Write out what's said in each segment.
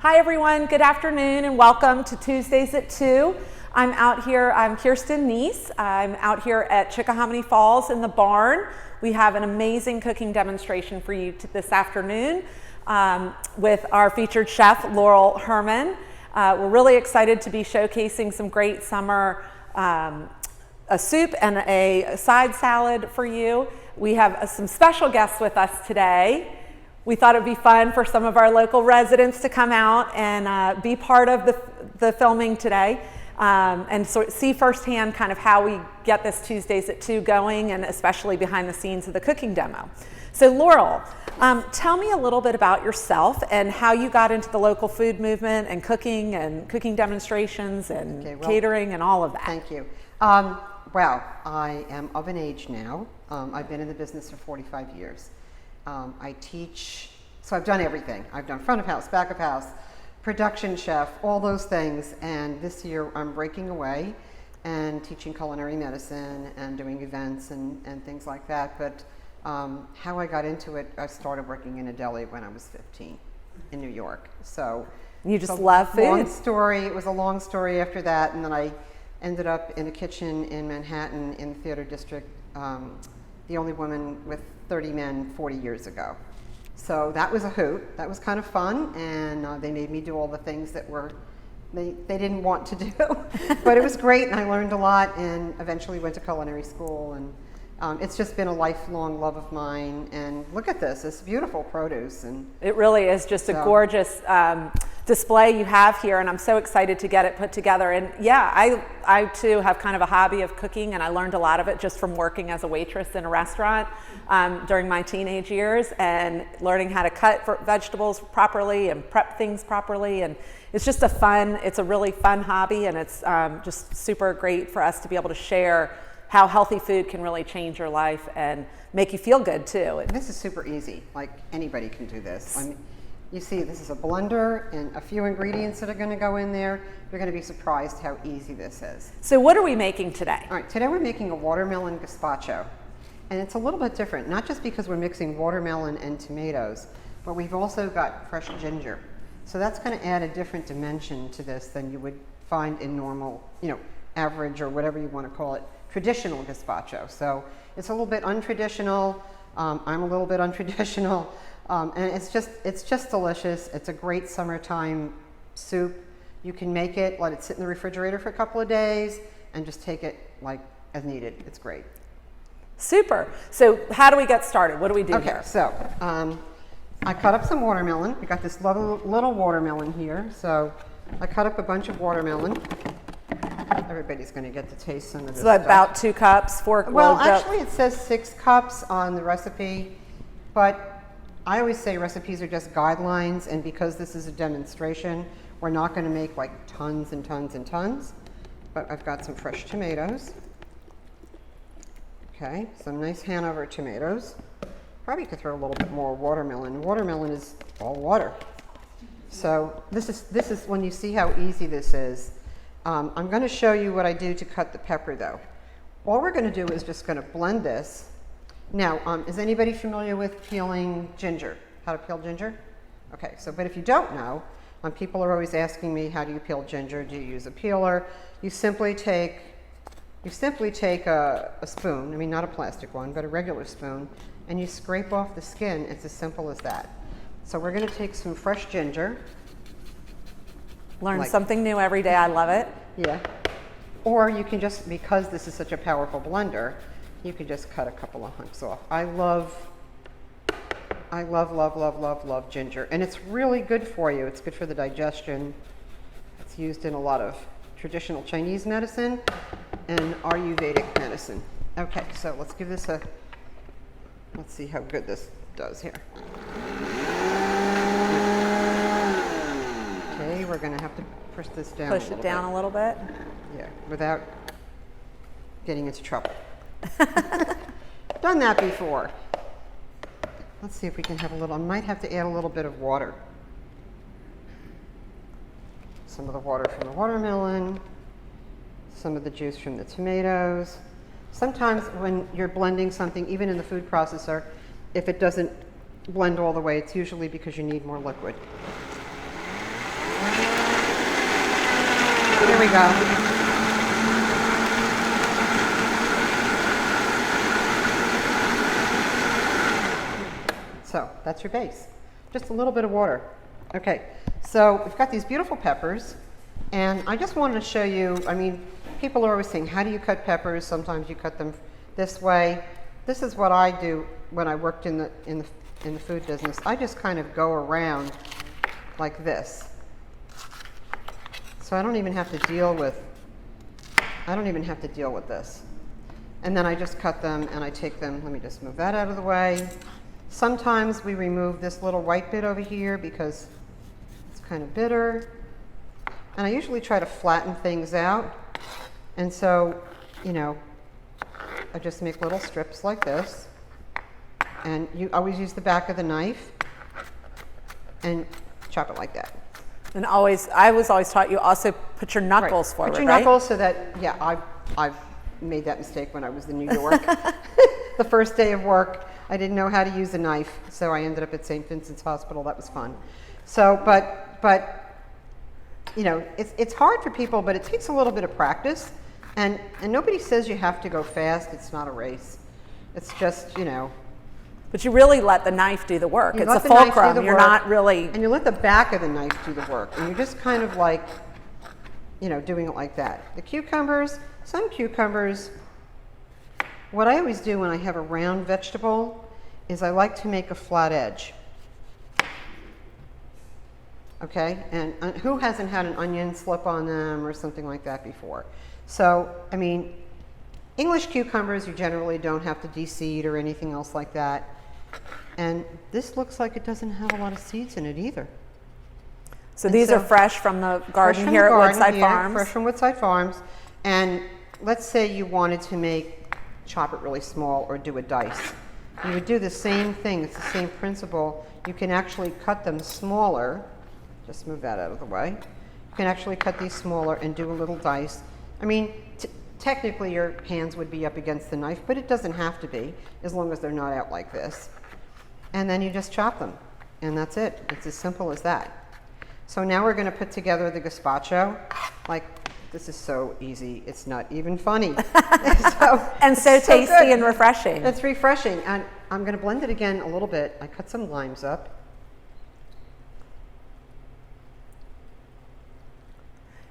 Hi everyone, good afternoon and welcome to Tuesdays at 2. I'm Kirsten Neese. I'm out here at Chickahominy Falls in the barn. We have an amazing cooking demonstration for you this afternoon with our featured chef, Laurel Herman. We're really excited to be showcasing some great summer a soup and a side salad for you. We have some special guests with us today. We thought it'd be fun for some of our local residents to come out and be part of the filming today and see firsthand kind of how we get this Tuesdays at 2 going, and especially behind the scenes of the cooking demo. So Laurel, tell me a little bit about yourself and how you got into the local food movement and cooking demonstrations and catering and all of that. Thank you. Well, I am of an age now. I've been in the business for 45 years. I teach, so I've done everything. I've done front of house, back of house, production chef, all those things. And this year I'm breaking away and teaching culinary medicine and doing events and things like that. But how I got into it, I started working in a deli when I was 15 in New York. So you just love food. Long story. It was a long story after that. And then I ended up in a kitchen in Manhattan in the theater district, the only woman with 30 men 40 years ago. So that was a hoot. That was kind of fun, and they made me do all the things that they didn't want to do. But it was great, and I learned a lot, and eventually went to culinary school, and it's just been a lifelong love of mine. And look at this beautiful produce. And it really is just a gorgeous display you have here, and I'm so excited to get it put together. And yeah, I too have kind of a hobby of cooking, and I learned a lot of it just from working as a waitress in a restaurant during my teenage years, and learning how to cut vegetables properly and prep things properly. And it's just it's a really fun hobby, and it's just super great for us to be able to share how healthy food can really change your life and make you feel good too. This is super easy. Like, anybody can do this. I mean, you see, this is a blender and a few ingredients that are going to go in there. You're going to be surprised how easy this is. So what are we making today? All right, today we're making a watermelon gazpacho. And it's a little bit different, not just because we're mixing watermelon and tomatoes, but we've also got fresh ginger. So that's going to add a different dimension to this than you would find in normal, average, or whatever you want to call it, traditional gazpacho. So it's a little bit untraditional. I'm a little bit untraditional. And it's just delicious. It's a great summertime soup. You can make it, let it sit in the refrigerator for a couple of days, and just take it like as needed. It's great. Super. So how do we get started? What do we do here? So I cut up some watermelon. We got this little watermelon here. So I cut up a bunch of watermelon. Everybody's going to get to taste some of this stuff. About 2 cups, 4 cups? Well, actually it says 6 cups on the recipe, but I always say recipes are just guidelines, and because this is a demonstration, we're not going to make like tons and tons and tons. But I've got some fresh tomatoes. Okay, some nice Hanover tomatoes. Probably could throw a little bit more watermelon. Watermelon is all water. So this is when you see how easy this is. I'm going to show you what I do to cut the pepper, though. All we're going to do is just going to blend this. Now, is anybody familiar with peeling ginger? How to peel ginger? Okay, but if you don't know, people are always asking me, how do you peel ginger? Do you use a peeler? You simply take a spoon, I mean not a plastic one, but a regular spoon, and you scrape off the skin. It's as simple as that. So we're going to take some fresh ginger. Learn something new every day. I love it. Yeah. Or you can just, because this is such a powerful blender, you can just cut a couple of hunks off. I love ginger. And it's really good for you. It's good for the digestion. It's used in a lot of traditional Chinese medicine and Ayurvedic medicine. Okay, so let's give this let's see how good this does here. Okay, we're going to have to push this down Push it down a little bit? Yeah, without getting into trouble. Done that before. Let's see if we can have a little, I might have to add a little bit of water. Some of the water from the watermelon, some of the juice from the tomatoes. Sometimes when you're blending something, even in the food processor, if it doesn't blend all the way, it's usually because you need more liquid. Here we go. So that's your base. Just a little bit of water. Okay, so we've got these beautiful peppers, and I just wanted to show you, I mean, people are always saying, how do you cut peppers? Sometimes you cut them this way. This is what I do when I worked in the food business. I just kind of go around like this. So I don't even have to deal with this. And then I just cut them and I take them, let me just move that out of the way. Sometimes we remove this little white bit over here because it's kind of bitter. And I usually try to flatten things out. And so, you know, I just make little strips like this. And you always use the back of the knife and chop it like that. And I was always taught you also put your knuckles forward, Put your knuckles so that, yeah, I've made that mistake when I was in New York. The first day of work, I didn't know how to use a knife, so I ended up at St. Vincent's Hospital. That was fun. So, but you know, it's hard for people, but it takes a little bit of practice. And nobody says you have to go fast. It's not a race. It's just, you know. But you really let the knife do the work. It's a fulcrum. You're not really. And you let the back of the knife do the work. And you're just kind of like, you know, doing it like that. The cucumbers, some cucumbers, what I always do when I have a round vegetable is I like to make a flat edge. Okay? And who hasn't had an onion slip on them or something like that before? So, I mean, English cucumbers you generally don't have to de-seed or anything else like that. And this looks like it doesn't have a lot of seeds in it either. So these are fresh from the garden here at Woodside Farms? Fresh from Woodside Farms. And let's say you wanted to chop it really small or do a dice. You would do the same thing. It's the same principle. You can actually cut them smaller. Just move that out of the way. You can actually cut these smaller and do a little dice. I mean, technically your hands would be up against the knife, but it doesn't have to be, as long as they're not out like this. And then you just chop them, and that's it. It's as simple as that. So now we're going to put together the gazpacho. Like, this is so easy, it's not even funny. And so tasty good. And refreshing. It's refreshing. And I'm going to blend it again a little bit. I cut some limes up.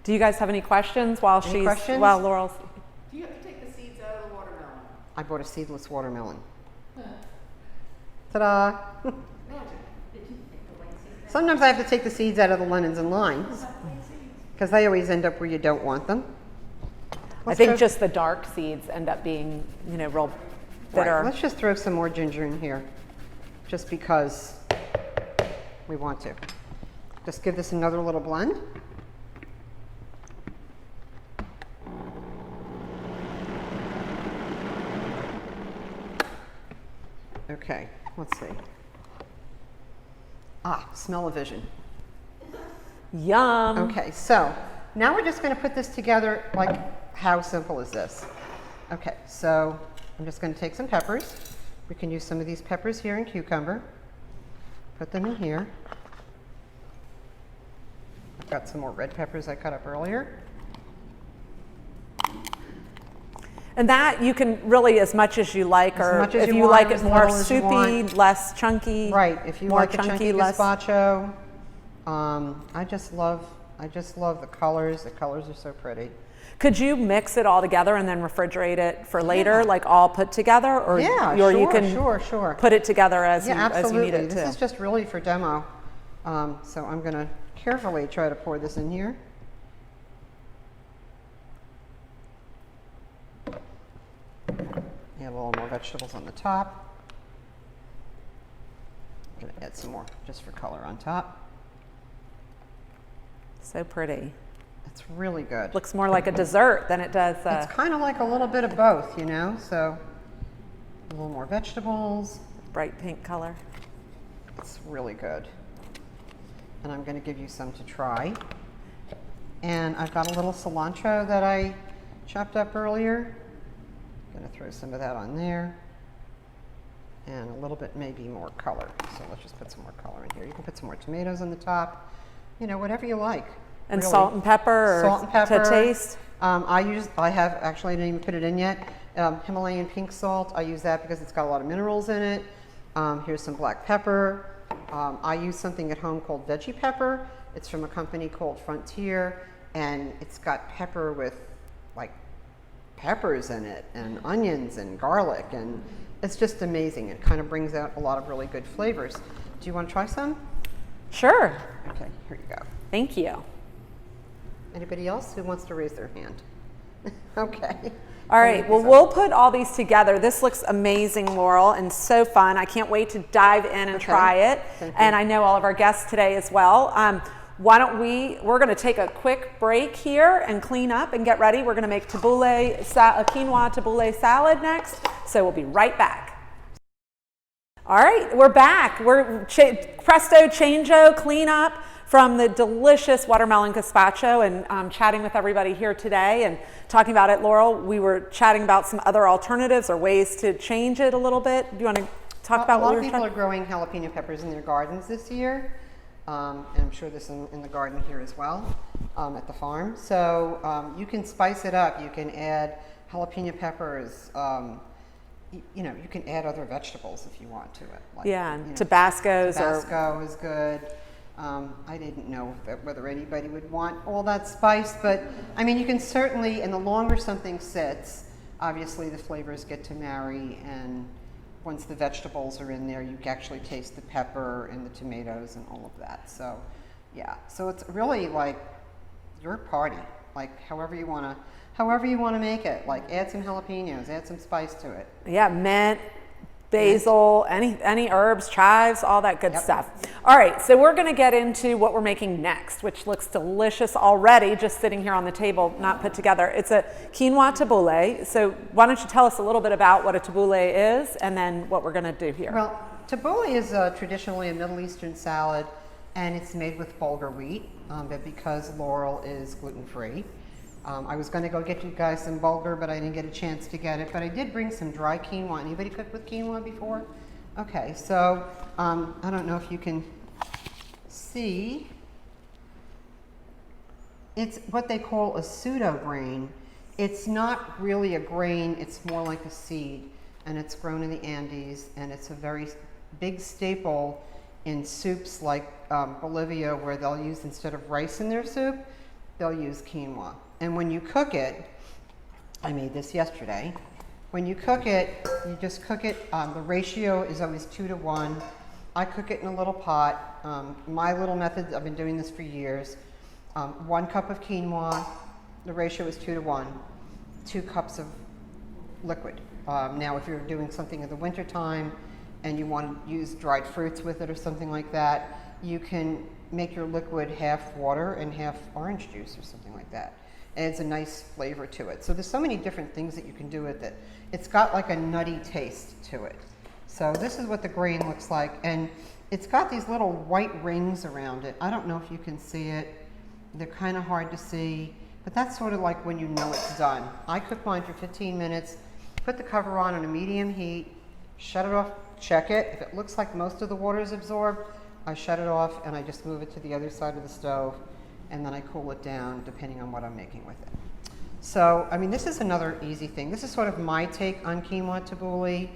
Do you guys have any questions while while Laurel's? Do you have to take the seeds out of the watermelon? I bought a seedless watermelon. Ta-da! Sometimes I have to take the seeds out of the lemons and limes because they always end up where you don't want them. I think just the dark seeds end up being, you know, real bitter. Right. Let's just throw some more ginger in here, just because we want to. Just give this another little blend. Okay, let's see. Smell-o-vision. Yum. Okay, so now we're just going to put this together. Like, how simple is this? Okay, so I'm just going to take some peppers. We can use some of these peppers here in cucumber. Put them in here. I've got some more red peppers I cut up earlier. And that you can really, as much as you like, or if you like it more soupy, less chunky. Right, if you like a chunky gazpacho. I just love the colors. The colors are so pretty. Could you mix it all together and then refrigerate it for later, like all put together? Or, you can put it together as you need it This is just really for demo. So I'm going to carefully try to pour this in here. Add a little more vegetables on the top. I'm going to add some more just for color on top. So pretty. It's really good. Looks more like a dessert than it does. It's kind of like a little bit of both, you know. So a little more vegetables. Bright pink color. It's really good. And I'm going to give you some to try. And I've got a little cilantro that I chopped up earlier. I'm going to throw some of that on there. And a little bit maybe more color. So let's just put some more color in here. You can put some more tomatoes on the top. You know, whatever you like. And really. salt and pepper, Salt and pepper. to taste? I have, actually I didn't even put it in yet, Himalayan pink salt. I use that because it's got a lot of minerals in it. Here's some black pepper. I use something at home called veggie pepper. It's from a company called Frontier, and it's got pepper with like peppers in it and onions and garlic, and it's just amazing. It kind of brings out a lot of really good flavors. Do you want to try some? Sure. Okay, here you go. Thank you. Anybody else who wants to raise their hand? Okay. All right, well, we'll put all these together. This looks amazing, Laurel, and so fun. I can't wait to dive in and try it. And I know all of our guests today as well. Why don't we're gonna take a quick break here and clean up and get ready. We're gonna make tabbouleh, a quinoa tabbouleh salad next. So we'll be right back. All right, we're back. We're presto changeo, clean up from the delicious watermelon gazpacho, and chatting with everybody here today and talking about it. Laurel, we were chatting about some other alternatives or ways to change it a little bit. Do you want to talk about what we were A lot of people are growing jalapeno peppers in their gardens this year, and I'm sure there's some in the garden here as well at the farm. So you can spice it up. You can add jalapeno peppers. You know, you can add other vegetables if you want to it. Like, yeah, you know, Tabasco is good. I didn't know whether anybody would want all that spice, but I mean, you can certainly, and the longer something sits, obviously the flavors get to marry, and once the vegetables are in there, you can actually taste the pepper and the tomatoes and all of that. So, yeah, so it's really like your party, like however you want to make it. Like add some jalapenos, add some spice to it. Yeah, mint, basil, any herbs, chives, all that good stuff. All right, so we're gonna get into what we're making next, which looks delicious already, just sitting here on the table, not put together. It's a quinoa tabbouleh. So why don't you tell us a little bit about what a tabbouleh is and then what we're gonna do here. Well, tabbouleh is traditionally a Middle Eastern salad, and it's made with bulgur wheat, but because Laurel is gluten-free, I was going to go get you guys some bulgur, but I didn't get a chance to get it. But I did bring some dry quinoa. Anybody cooked with quinoa before? Okay, so I don't know if you can see. It's what they call a pseudo grain. It's not really a grain. It's more like a seed, and it's grown in the Andes, and it's a very big staple in soups like Bolivia, where they'll use, instead of rice in their soup, they'll use quinoa. And when you cook it, I made this yesterday. When you cook it, you just cook it, the ratio is always 2 to 1. I cook it in a little pot. My little method, I've been doing this for years. 1 cup of quinoa, the ratio is 2 to 1. 2 cups of liquid. Now if you're doing something in the winter time and you want to use dried fruits with it or something like that, you can make your liquid half water and half orange juice or something like that. And it's a nice flavor to it. So there's so many different things that you can do with it. It's got like a nutty taste to it. So this is what the grain looks like. And it's got these little white rings around it. I don't know if you can see it. They're kind of hard to see, but that's sort of like when you know it's done. I cook mine for 15 minutes, put the cover on a medium heat, shut it off, check it. If it looks like most of the water is absorbed, I shut it off and I just move it to the other side of the stove, and then I cool it down depending on what I'm making with it. So, I mean, this is another easy thing. This is sort of my take on quinoa tabbouleh,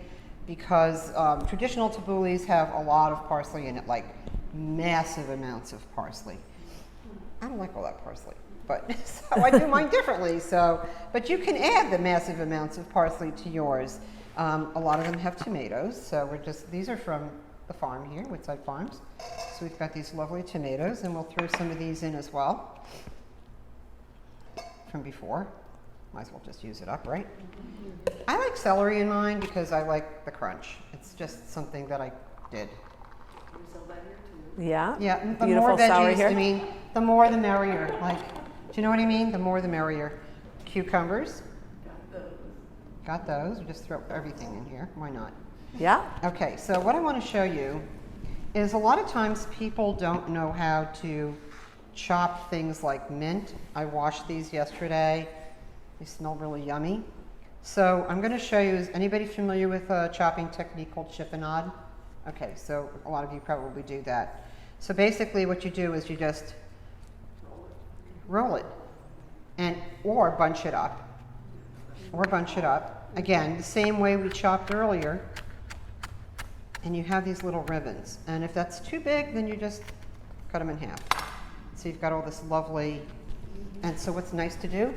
because traditional tabboulehs have a lot of parsley in it, like massive amounts of parsley. I don't like all that parsley, but so I do mine differently. So, but you can add the massive amounts of parsley to yours. A lot of them have tomatoes, so these are from the farm here, Woodside Farms. So we've got these lovely tomatoes, and we'll throw some of these in as well from before. Might as well just use it up, right? I like celery in mine because I like the crunch. It's just something that I did. Yeah. Yeah, the Beautiful more celery veggies, here. I mean, the more the merrier. Like, do you know what I mean? The more the merrier. Cucumbers. Got those. We just throw everything in here. Why not? Yeah. Okay, so what I want to show you is a lot of times people don't know how to chop things like mint. I washed these yesterday. They smell really yummy. So I'm going to show you, is anybody familiar with a chopping technique called chiffonade? Okay, so a lot of you probably do that. So basically what you do is you just roll it, or bunch it up. Again, the same way we chopped earlier. And you have these little ribbons. And if that's too big, then you just cut them in half. So you've got all this lovely, and so what's nice to do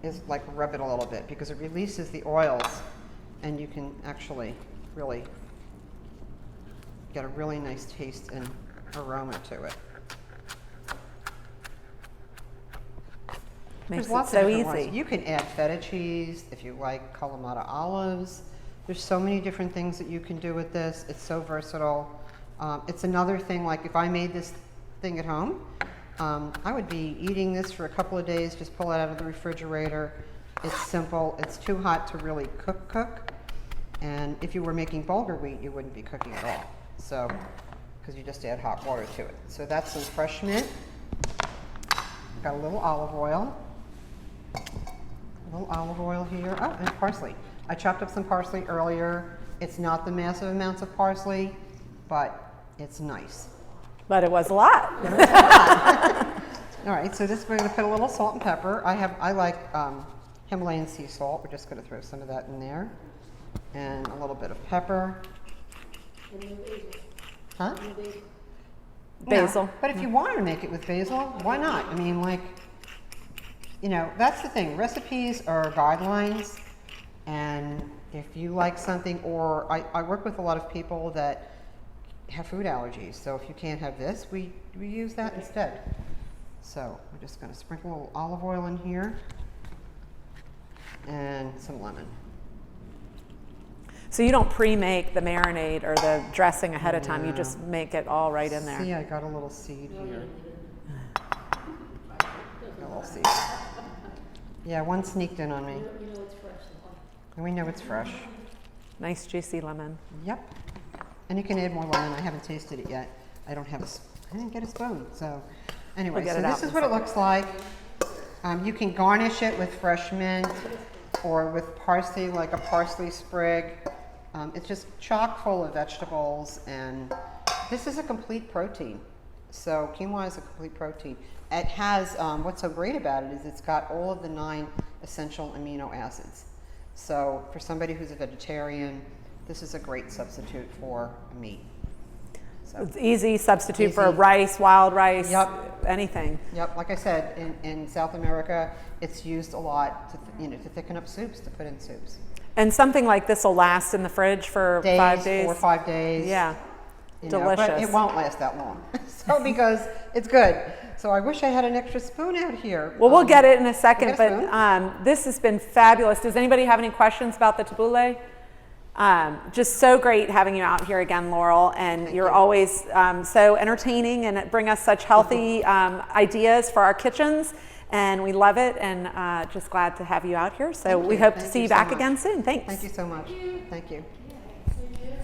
is like rub it a little bit because it releases the oils and you can actually really get a really nice taste and aroma to it. Makes There's lots it so of different easy. ones. You can add feta cheese if you like Kalamata olives. There's so many different things that you can do with this. It's so versatile. It's another thing, like if I made this thing at home, I would be eating this for a couple of days, just pull it out of the refrigerator. It's simple. It's too hot to really cook. And if you were making bulgur wheat, you wouldn't be cooking at all. So, because you just add hot water to it. So that's some fresh mint. Got a little olive oil. A little olive oil here. Oh, and parsley. I chopped up some parsley earlier. It's not the massive amounts of parsley, but it's nice. But it was a lot. All right, so this we're going to put a little salt and pepper. I like Himalayan sea salt. We're just going to throw some of that in there, and a little bit of pepper. Huh? Basil. No, but if you want to make it with basil, why not? I mean, like, you know, that's the thing. Recipes are guidelines, and if you like something, or I work with a lot of people that have food allergies, so if you can't have this, we use that instead. So we're just going to sprinkle a little olive oil in here and some lemon. So you don't pre-make the marinade or the dressing ahead of time. You just make it all right in there. See, I got a little seed here. A little seed. Yeah, one sneaked in on me. And we know it's fresh. Nice juicy lemon. Yep. And you can add more lemon. I haven't tasted it yet. I didn't get a spoon. So anyway, We'll so this is what it looks like. You can garnish it with fresh mint or with parsley, like a parsley sprig. It's just chock full of vegetables, and this is a complete protein. So quinoa is a complete protein. It has, what's so great about it is it's got all of the 9 essential amino acids. So for somebody who's a vegetarian, this is a great substitute for meat. So, It's easy substitute for Easy. rice, wild rice, Yep. anything. yep, like I said, in South America, it's used a lot to, to thicken up soups, to put in soups. And something like this will last in the fridge for 5 days. 4 or 5 days. Yeah, But delicious. it won't last that long. So because it's good. So I wish I had an extra spoon out here. Well, we'll get it in a second, We'll get a but this has been fabulous. Does anybody have any questions about the tabbouleh? Just so great having you out here again, Laurel, and you're always so entertaining and bring us such healthy ideas for our kitchens, and we love it, and just glad to have you out here. So we hope to see you so back much. again soon. Thanks. Thank you so much. Thank you.